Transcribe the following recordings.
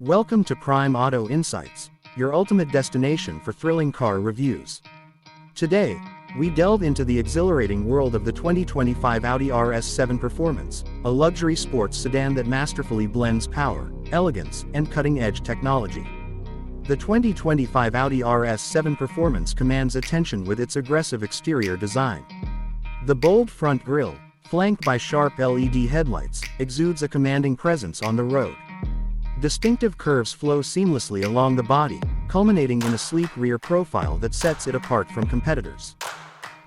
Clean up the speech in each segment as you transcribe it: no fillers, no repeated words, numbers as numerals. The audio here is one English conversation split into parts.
Welcome to Prime Auto Insights, your ultimate destination for thrilling car reviews. Today, we delve into the exhilarating world of the 2025 Audi RS7 Performance, a luxury sports sedan that masterfully blends power, elegance, and cutting-edge technology. The 2025 Audi RS7 Performance commands attention with its aggressive exterior design. The bold front grille, flanked by sharp LED headlights, exudes a commanding presence on the road. Distinctive curves flow seamlessly along the body, culminating in a sleek rear profile that sets it apart from competitors.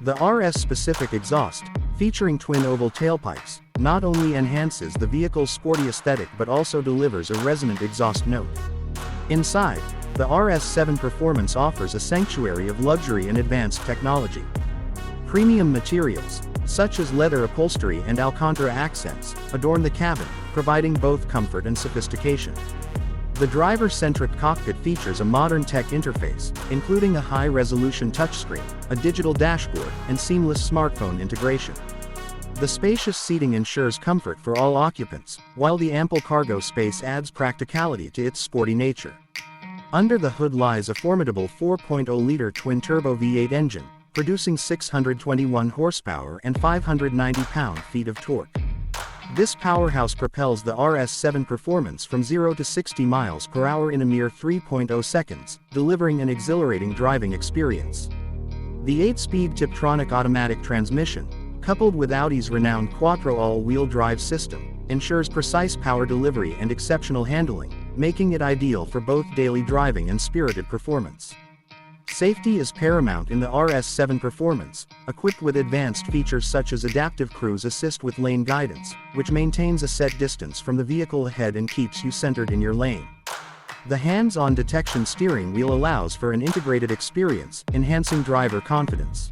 The RS-specific exhaust, featuring twin oval tailpipes, not only enhances the vehicle's sporty aesthetic but also delivers a resonant exhaust note. Inside, the RS7 Performance offers a sanctuary of luxury and advanced technology. Premium materials, such as leather upholstery and Alcantara accents, adorn the cabin, providing both comfort and sophistication. The driver-centric cockpit features a modern tech interface, including a high-resolution touchscreen, a digital dashboard, and seamless smartphone integration. The spacious seating ensures comfort for all occupants, while the ample cargo space adds practicality to its sporty nature. Under the hood lies a formidable 4.0-liter twin-turbo V8 engine, producing 621 horsepower and 590 pound-feet of torque. This powerhouse propels the RS7 Performance from 0 to 60 miles per hour in a mere 3.0 seconds, delivering an exhilarating driving experience. The 8-speed Tiptronic automatic transmission, coupled with Audi's renowned Quattro all-wheel drive system, ensures precise power delivery and exceptional handling, making it ideal for both daily driving and spirited performance. Safety is paramount in the RS7 Performance, equipped with advanced features such as adaptive cruise assist with lane guidance, which maintains a set distance from the vehicle ahead and keeps you centered in your lane. The hands-on detection steering wheel allows for an integrated experience, enhancing driver confidence.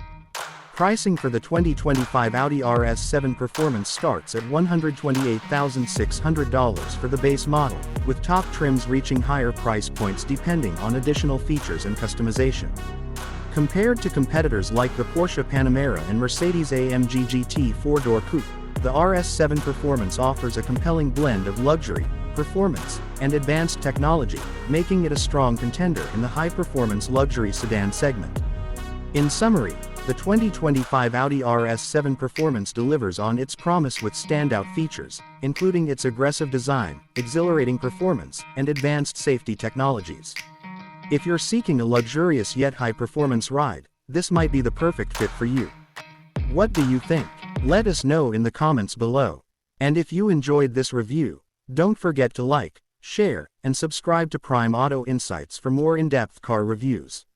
Pricing for the 2025 Audi RS7 Performance starts at $128,600 for the base model, with top trims reaching higher price points depending on additional features and customization. Compared to competitors like the Porsche Panamera and Mercedes-AMG GT 4-door coupe, the RS7 Performance offers a compelling blend of luxury, performance, and advanced technology, making it a strong contender in the high-performance luxury sedan segment. In summary, the 2025 Audi RS7 Performance delivers on its promise with standout features, including its aggressive design, exhilarating performance, and advanced safety technologies. If you're seeking a luxurious yet high-performance ride, this might be the perfect fit for you. What do you think? Let us know in the comments below. And if you enjoyed this review, don't forget to like, share, and subscribe to Prime Auto Insights for more in-depth car reviews.